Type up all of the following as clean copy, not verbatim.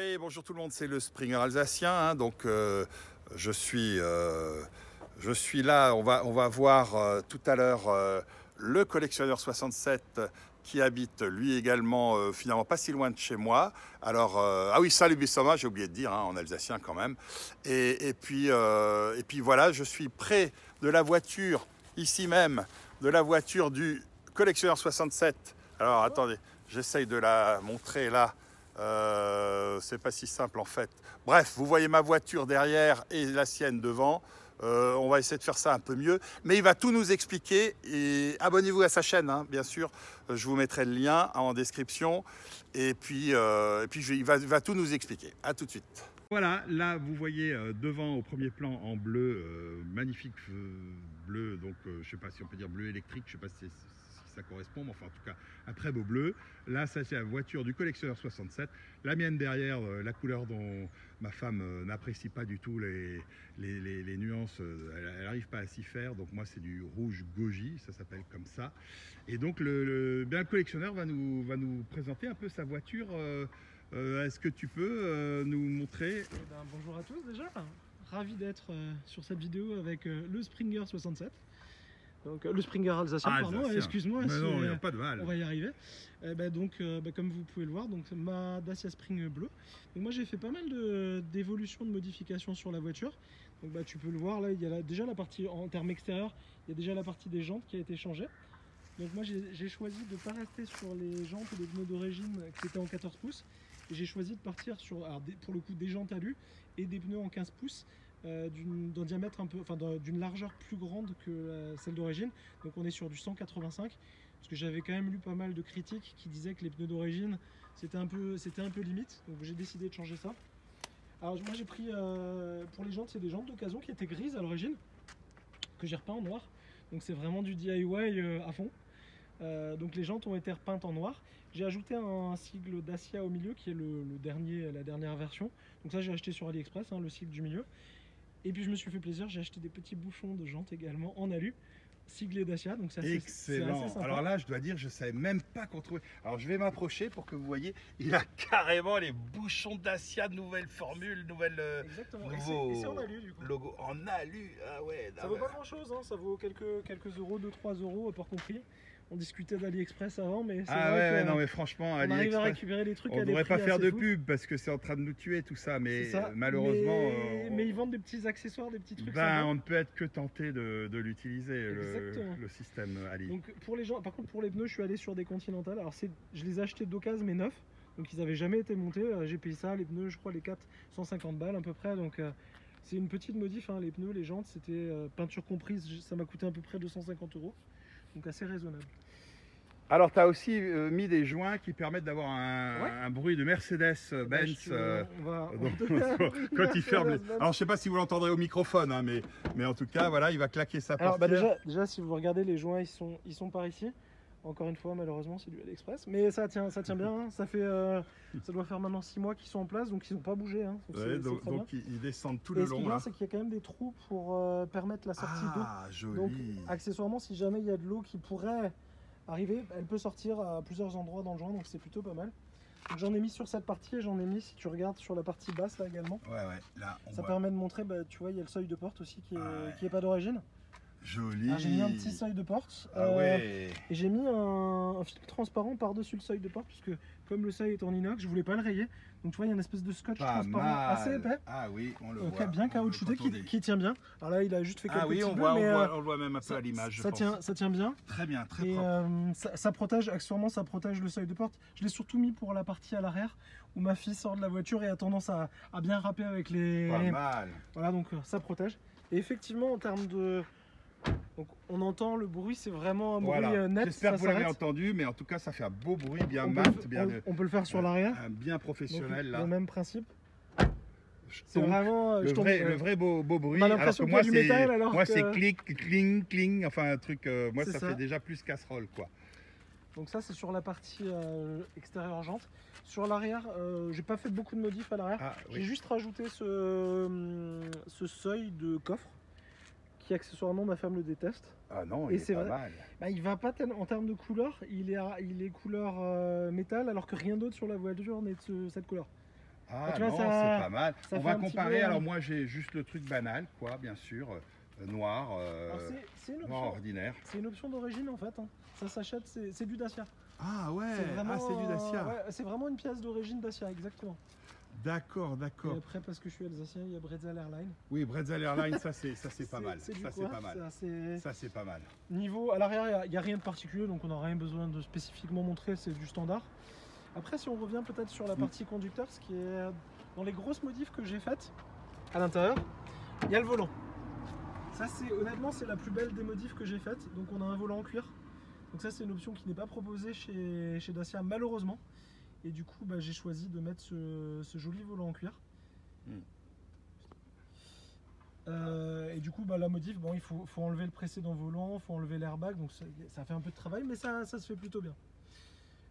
Oui, bonjour tout le monde, c'est le Springer alsacien. Je suis là, on va voir tout à l'heure le collectionneur 67 qui habite lui également finalement pas si loin de chez moi. Ah oui, salut Bissoma, j'ai oublié de dire, hein, en alsacien quand même. Et puis voilà, je suis près de la voiture, ici même, de la voiture du collectionneur 67. Alors attendez, j'essaye de la montrer là. C'est pas si simple en fait. Bref, vous voyez ma voiture derrière et la sienne devant. On va essayer de faire ça un peu mieux. Mais il va tout nous expliquer. Et abonnez-vous à sa chaîne, hein, bien sûr. Je vous mettrai le lien en description. Il va tout nous expliquer. À tout de suite. Voilà, là vous voyez devant au premier plan en bleu, magnifique bleu, donc je sais pas si on peut dire bleu électrique, je sais pas si ça correspond, mais enfin en tout cas un très beau bleu. Là ça c'est la voiture du collectionneur 67, la mienne derrière, la couleur dont ma femme n'apprécie pas du tout les nuances, elle n'arrive pas à s'y faire, donc moi c'est du rouge goji, ça s'appelle comme ça. Et donc le collectionneur va nous présenter un peu sa voiture. Est-ce que tu peux nous montrer? Bonjour à tous déjà, ravi d'être sur cette vidéo avec le Springer 67. Donc le Springer alsacien, pardon, excuse-moi. Mais non, il n'y a pas de mal. On va y arriver. Comme vous pouvez le voir, donc ma Dacia Spring Bleu. Donc moi j'ai fait pas mal d'évolutions, de modifications sur la voiture. Donc tu peux le voir là, il y a déjà la partie en termes extérieurs, il y a déjà la partie des jantes qui a été changée. Donc moi j'ai choisi de ne pas rester sur les jantes et les pneus d'origine qui étaient en 14 pouces. Et j'ai choisi de partir sur, pour le coup, des jantes alu et des pneus en 15 pouces d'un diamètre un peu, enfin d'une largeur plus grande que celle d'origine. Donc on est sur du 185, parce que j'avais quand même lu pas mal de critiques qui disaient que les pneus d'origine c'était un peu limite. Donc j'ai décidé de changer ça. Alors moi j'ai pris pour les jantes, c'est des jantes d'occasion qui étaient grises à l'origine, que j'ai repeint en noir. Donc c'est vraiment du DIY à fond. Donc les jantes ont été repeintes en noir. J'ai ajouté un sigle Dacia au milieu qui est la dernière version. Donc ça j'ai acheté sur AliExpress, hein, le sigle du milieu. Et puis je me suis fait plaisir, j'ai acheté des petits bouchons de jantes également en alu, siglé Dacia. Donc c'est excellent. assez sympa. Alors là je dois dire, je savais même pas qu'on trouvait. Alors je vais m'approcher pour que vous voyez, il a carrément les bouchons Dacia, nouvelle formule, Exactement. nouveau et c'est en alu du coup. logo en alu. Ah ouais. Ça vaut pas grand chose, hein, ça vaut quelques euros, 2-3 euros par compris. On discutait d'AliExpress avant, mais c'est vrai que non mais franchement, on arrive à récupérer les trucs. On ne devrait pas faire de pub parce que c'est en train de nous tuer tout ça, mais malheureusement. Mais ils vendent des petits accessoires, des petits trucs. On ne peut être que tenté de l'utiliser, le système Ali. Donc pour les gens, par contre pour les pneus, je suis allé sur des Continental. Alors je les ai achetés d'occasion mais neufs, donc ils n'avaient jamais été montés. J'ai payé ça, les pneus, je crois les 4, 150 balles à peu près. Donc c'est une petite modif, hein, les pneus, les jantes, c'était peinture comprise, ça m'a coûté à peu près 250 euros. Donc assez raisonnable. Alors tu as aussi mis des joints qui permettent d'avoir un bruit de Mercedes-Benz quand il ferme. Alors je sais pas si vous l'entendrez au microphone, hein, mais en tout cas voilà, il va claquer sa portière. Déjà si vous regardez les joints, ils sont par ici. Encore une fois malheureusement c'est du AliExpress, mais ça tient bien, hein. Ça doit faire maintenant 6 mois qu'ils sont en place, donc ils n'ont pas bougé, hein. Donc ils descendent tout le long. Ce qui est bien, c'est qu'il y a quand même des trous pour permettre la sortie d'eau. Joli. Donc accessoirement, si jamais il y a de l'eau qui pourrait arriver, elle peut sortir à plusieurs endroits dans le joint, donc c'est plutôt pas mal. Donc j'en ai mis sur cette partie et j'en ai mis, si tu regardes, sur la partie basse là également. Ouais, là ça permet de montrer, tu vois, il y a le seuil de porte aussi qui est pas d'origine. Joli. J'ai mis un petit seuil de porte. Et j'ai mis un film transparent par-dessus le seuil de porte, puisque comme le seuil est en inox, je voulais pas le rayer. Donc tu vois, il y a une espèce de scotch transparent assez épais. Ah oui, on le voit. Bien caoutchouté, qui tient bien. Alors là, il a juste fait quelques petits on le voit même un peu à l'image. Ça tient bien. Très bien, très propre. Ça protège, accessoirement, ça protège le seuil de porte. Je l'ai surtout mis pour la partie à l'arrière, où ma fille sort de la voiture et a tendance à bien râper avec les... Pas mal. Voilà, donc ça protège. Et effectivement, en termes de... Donc on entend le bruit, c'est vraiment un bruit net. J'espère que vous l'avez entendu, mais en tout cas ça fait un beau bruit, bien mat, on peut le faire sur l'arrière. Bien professionnel. Donc, là. le même principe. C'est vraiment le vrai beau bruit. On a l'impression que du métal, alors moi c'est clic, cling, cling, enfin un truc, moi ça fait déjà plus casserole quoi. Donc ça c'est sur la partie extérieure jante. Sur l'arrière, j'ai pas fait beaucoup de modifs à l'arrière. J'ai juste rajouté ce seuil de coffre qui accessoirement ma femme le déteste. Ah non, il est pas mal. Il va pas tellement en termes de couleur, il est couleur métal alors que rien d'autre sur la voiture n'est de cette couleur. Ah tu vois, non, ça- c'est pas mal. ça On fait va un petit comparer. peu, Alors moi, j'ai juste le truc banal, quoi, bien sûr, noir, Alors, c'est une noir option. ordinaire. C'est une option d'origine en fait, hein. Ça s'achète, c'est du Dacia. Ah ouais, C'est vraiment, c'est du Dacia. ouais, c'est vraiment une pièce d'origine Dacia, exactement. D'accord, Et d'accord. après, parce que je suis alsacien, il y a Bretzel Airline. Oui, Bretzel Airlines, ça c'est pas mal. C'est du Ça c'est quoi pas mal. Ça c'est pas mal. Niveau à l'arrière, il n'y a rien de particulier, donc on n'a rien besoin de spécifiquement montrer, c'est du standard. Après, si on revient peut-être sur la partie conducteur, ce qui est dans les grosses modifs que j'ai faites à l'intérieur, il y a le volant. Ça, honnêtement, c'est la plus belle des modifs que j'ai faites. Donc, on a un volant en cuir. Donc ça, c'est une option qui n'est pas proposée chez Dacia, malheureusement. Et du coup, bah, j'ai choisi de mettre ce joli volant en cuir. Et du coup, bah, la modif, bon, il faut enlever le précédent volant, il faut enlever l'airbag, donc ça fait un peu de travail, mais ça se fait plutôt bien.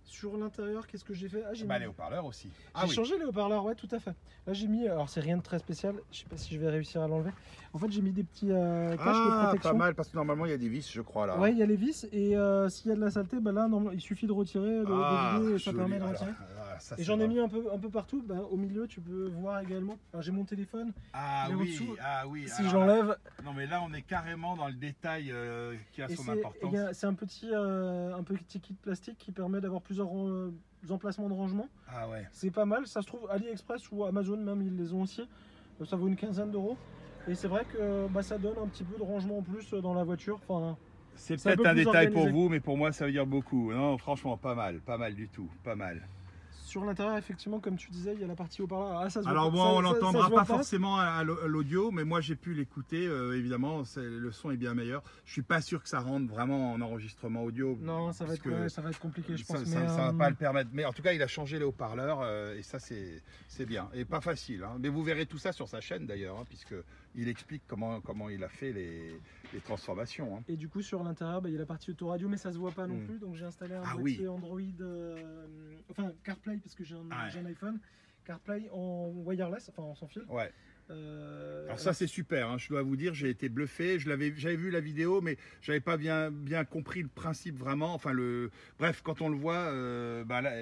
Sur l'intérieur, qu'est-ce que j'ai fait? Ah, Les haut-parleurs aussi. J'ai changé les haut-parleurs, ouais, tout à fait. Là, j'ai mis, alors c'est rien de très spécial, je sais pas si je vais réussir à l'enlever. En fait, j'ai mis des petits caches de protection. Pas mal, parce que normalement il y a des vis, je crois là. Ouais, il y a les vis, et s'il y a de la saleté, bah là, il suffit de retirer, de vider, et ça permet de retirer. Et j'en ai mis un peu partout. Bah, au milieu, tu peux voir également. J'ai mon téléphone. Oui. Si j'enlève. Non, mais là, on est carrément dans le détail qui a son importance. C'est un petit kit plastique qui permet d'avoir plusieurs emplacements de rangement. Ah ouais. C'est pas mal. Ça se trouve AliExpress ou Amazon même, ils les ont aussi. Ça vaut une quinzaine d'euros. Et c'est vrai que ça donne un petit peu de rangement en plus dans la voiture. Enfin, c'est peut-être un détail pour vous, mais pour moi, ça veut dire beaucoup. Non, franchement, pas mal du tout, pas mal. Sur l'intérieur, effectivement, comme tu disais, il y a la partie haut-parleur. Alors moi, on l'entendra pas forcément à l'audio, mais moi j'ai pu l'écouter. Évidemment, le son est bien meilleur. Je suis pas sûr que ça rentre vraiment en enregistrement audio. Non, ça va être compliqué, je pense. Ça va pas le permettre. Mais en tout cas, il a changé les haut-parleurs et ça c'est bien et pas facile. Hein. Mais vous verrez tout ça sur sa chaîne d'ailleurs, hein, puisque il explique comment il a fait les transformations. Hein. Et du coup, sur l'intérieur, il y a la partie autoradio, mais ça se voit pas non plus. Donc j'ai installé un boîtier Android, enfin CarPlay, parce que j'ai un iPhone. CarPlay en wireless, enfin en sans fil. Ouais. Alors ça c'est super, hein, je dois vous dire, j'ai été bluffé, j'avais vu la vidéo mais j'avais pas bien compris le principe vraiment, bref quand on le voit,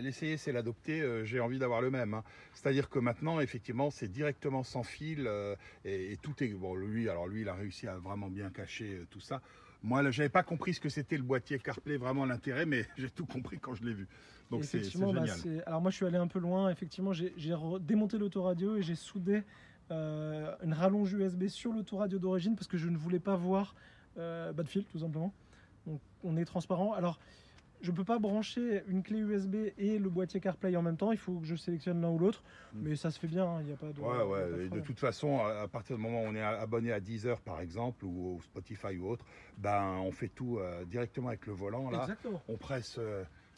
l'essayer c'est l'adopter, j'ai envie d'avoir le même, hein. C'est-à-dire que maintenant effectivement c'est directement sans fil et tout est, bon lui il a réussi à vraiment bien cacher tout ça. Moi là j'avais pas compris ce que c'était le boîtier CarPlay, vraiment l'intérêt, mais j'ai tout compris quand je l'ai vu. Donc c'est génial. Alors moi je suis allé un peu loin, effectivement j'ai démonté l'autoradio et j'ai soudé une rallonge USB sur l'autoradio d'origine parce que je ne voulais pas voir de fil tout simplement. Donc on est transparent. Alors je ne peux pas brancher une clé USB et le boîtier CarPlay en même temps, il faut que je sélectionne l'un ou l'autre, mais ça se fait bien, il n'y a pas de... Ouais, de toute façon, à partir du moment où on est abonné à Deezer par exemple, ou au Spotify ou autre, on fait tout directement avec le volant. Là. Exactement. On presse...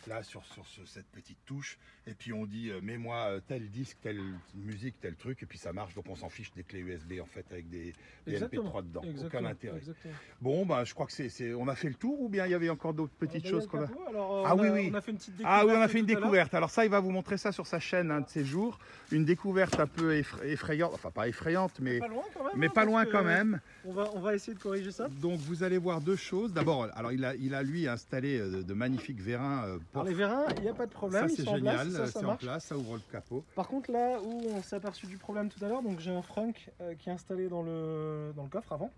là sur cette petite touche et puis on dit mets-moi tel disque, telle musique, tel truc et puis ça marche, donc on s'en fiche des clés USB en fait avec des MP3 dedans. Aucun intérêt. Exactement. Bon je crois que on a fait le tour ou bien il y avait encore d'autres petites choses qu'on a... On a fait une petite découverte. Ah oui, on a fait une découverte. Alors ça il va vous montrer ça sur sa chaîne un de ces jours, une découverte un peu effrayante, enfin pas effrayante mais pas loin quand même. On va essayer de corriger ça. Donc vous allez voir deux choses. D'abord, alors il a lui installé de magnifiques vérins. Alors les vérins, il n'y a pas de problème. Ça c'est génial, c'est en place, ça ouvre le capot. Par contre là où on s'est aperçu du problème tout à l'heure, donc j'ai un frunk qui est installé dans le coffre avant.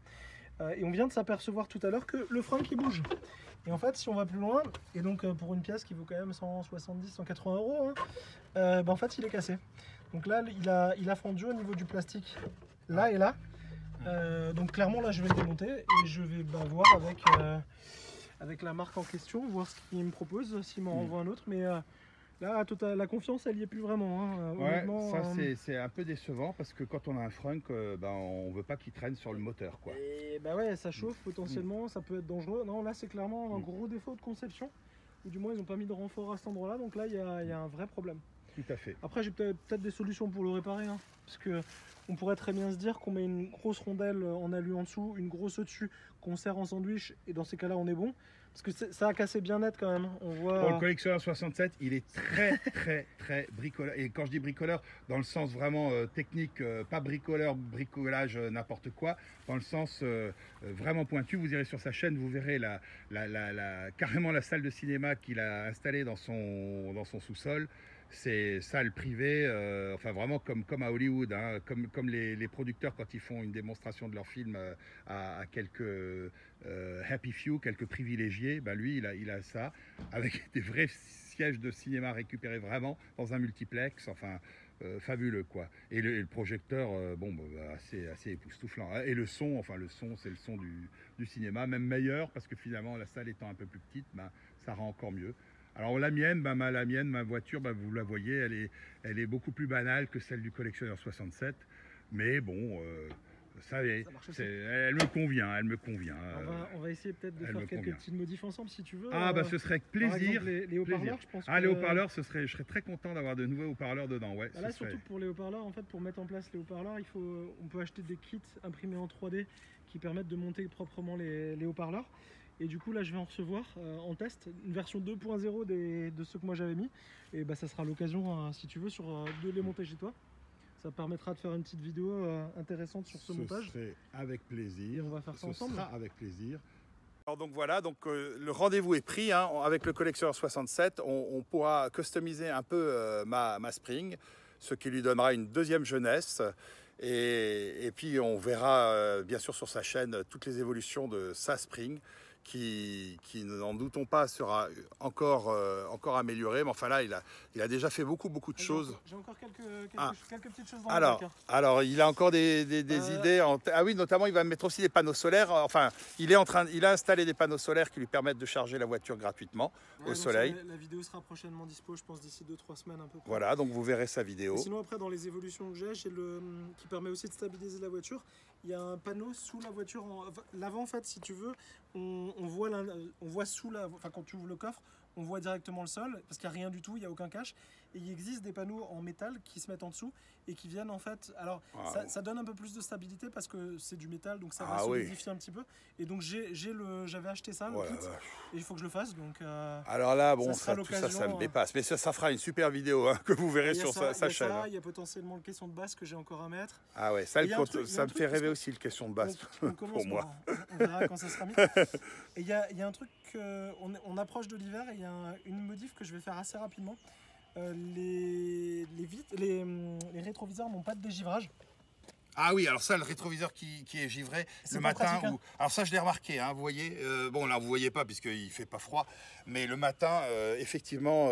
Et on vient de s'apercevoir tout à l'heure que le frunk il bouge. Et en fait si on va plus loin, et donc pour une pièce qui vaut quand même 170-180 €, hein, en fait il est cassé. Donc là il a fondu au niveau du plastique, là et là. Donc clairement là je vais le démonter et je vais voir avec la marque en question, voir ce qu'il me propose, s'il m'en renvoie un autre, mais là la confiance elle y est plus vraiment, hein. Ouais, ça c'est un peu décevant parce que quand on a un frunk, on veut pas qu'il traîne sur le moteur quoi. Et ouais, ça chauffe potentiellement, ça peut être dangereux. Non, là c'est clairement un gros défaut de conception, ou du moins ils n'ont pas mis de renfort à cet endroit là, donc là il y a un vrai problème. Tout à fait. Après j'ai peut-être des solutions pour le réparer, hein, parce que on pourrait très bien se dire qu'on met une grosse rondelle en alu en dessous, une grosse au-dessus, qu'on serre en sandwich, et dans ces cas-là on est bon. Parce que ça a cassé bien net quand même. On voit... Pour le collectionneur 67, il est très bricoleur. Et quand je dis bricoleur, dans le sens vraiment technique, pas bricolage n'importe quoi, dans le sens vraiment pointu. Vous irez sur sa chaîne, vous verrez carrément la salle de cinéma qu'il a installée dans son sous-sol. c'est salle privée, enfin vraiment comme à Hollywood, hein, comme les producteurs quand ils font une démonstration de leur film à quelques happy few, quelques privilégiés, ben lui il a ça, avec des vrais sièges de cinéma récupérés vraiment dans un multiplex, enfin fabuleux quoi. Et le projecteur, assez époustouflant. Hein. Et le son, enfin le son, c'est le son du cinéma, même meilleur, parce que finalement la salle étant un peu plus petite, ben, ça rend encore mieux. Alors la mienne, ma voiture, vous la voyez, elle est beaucoup plus banale que celle du collectionneur 67. Mais bon, elle me convient, elle me convient. On va essayer peut-être de faire quelques petites modifs ensemble si tu veux. Ce serait avec plaisir. Par exemple, les haut-parleurs, je pense. Les haut-parleurs, je serais très content d'avoir de nouveaux haut-parleurs dedans. Ouais, là, surtout pour les haut-parleurs, en fait, pour mettre en place les haut-parleurs, on peut acheter des kits imprimés en 3D qui permettent de monter proprement les haut-parleurs. Et du coup, là, je vais en recevoir en test une version 2.0 de ceux que moi j'avais mis. Et ça sera l'occasion, si tu veux, de les monter chez toi. Ça permettra de faire une petite vidéo intéressante sur ce montage. Serait avec plaisir. Et on va faire ça ensemble. Sera avec plaisir. Alors donc voilà, le rendez-vous est pris. Hein, avec le collectionneur 67, on pourra customiser un peu ma Spring, ce qui lui donnera une deuxième jeunesse. Et puis on verra bien sûr sur sa chaîne toutes les évolutions de sa Spring qui n'en doutons pas, sera encore améliorée. Mais enfin là, il a déjà fait beaucoup de choses. J'ai encore quelques petites choses dans le placard. Alors, il a encore des idées. Ah oui, notamment, il va mettre aussi des panneaux solaires. Enfin, il a installé des panneaux solaires qui lui permettent de charger la voiture gratuitement au soleil. La vidéo sera prochainement dispo, je pense, d'ici 2-3 semaines à peu près. Voilà, donc vous verrez sa vidéo. Et sinon, après, dans les évolutions que j'ai qui permet aussi de stabiliser la voiture, il y a un panneau sous la voiture. L'avant, en fait, si tu veux, on voit sous enfin, quand tu ouvres le coffre, on voit directement le sol parce qu'il n'y a rien du tout, il n'y a aucun cache. Et il existe des panneaux en métal qui se mettent en dessut et qui viennent en fait. Alors ça donne un peu plus de stabilité parce que c'est du métal, donc ça va solidifier un petit peu. Et donc j'avais acheté ça, le kit, et il faut que je le fasse. Donc, alors là, bon, tout ça me dépasse. Mais ça fera une super vidéo hein, que vous verrez sur sa chaîne. Il y a potentiellement le caisson de basse que j'ai encore à mettre. Ah ouais, ça me fait rêver aussi le caisson de basse pour moi. On verra quand ça sera mis. Et il y a un truc, on approche de l'hiver et il y a une modif que je vais faire assez rapidement. Les rétroviseurs n'ont pas de dégivrage. Ah oui, alors ça, le rétroviseur qui est givré le matin. Pratique, hein. Alors ça, je l'ai remarqué, hein, vous voyez. Bon, là, vous ne voyez pas puisqu'il ne fait pas froid. Mais le matin, effectivement,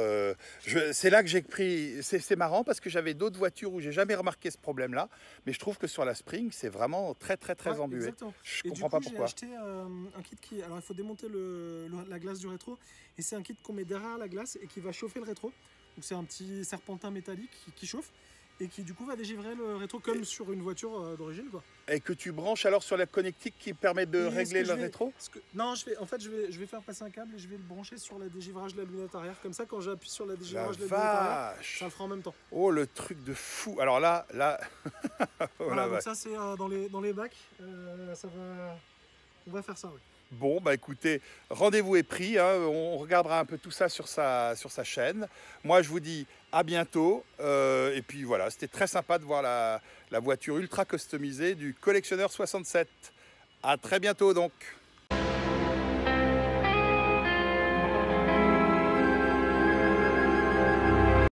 c'est là que j'ai pris... C'est marrant parce que j'avais d'autres voitures où j'ai jamais remarqué ce problème-là. Mais je trouve que sur la Spring, c'est vraiment très embué. Exactement. Je comprends pas pourquoi. J'ai acheté un kit qui... Alors, il faut démonter la glace du rétro. Et c'est un kit qu'on met derrière la glace et qui va chauffer le rétro. Donc, c'est un petit serpentin métallique qui chauffe. Et qui du coup va dégivrer le rétro comme sur une voiture d'origine quoi. Et que tu branches alors sur la connectique qui permet de régler le rétro? Non, je vais faire passer un câble et je vais le brancher sur la dégivrage de la lunette arrière. Comme ça, quand j'appuie sur la dégivrage de la lunette arrière, ça le fera en même temps. Oh, le truc de fou. Alors là... oh, voilà, donc ça c'est dans les bacs. On va faire ça, oui. Bon, bah écoutez, rendez-vous est pris, hein, on regardera un peu tout ça sur sa chaîne. Moi, je vous dis à bientôt. Et puis voilà, c'était très sympa de voir la voiture ultra customisée du collectionneur 67. À très bientôt donc.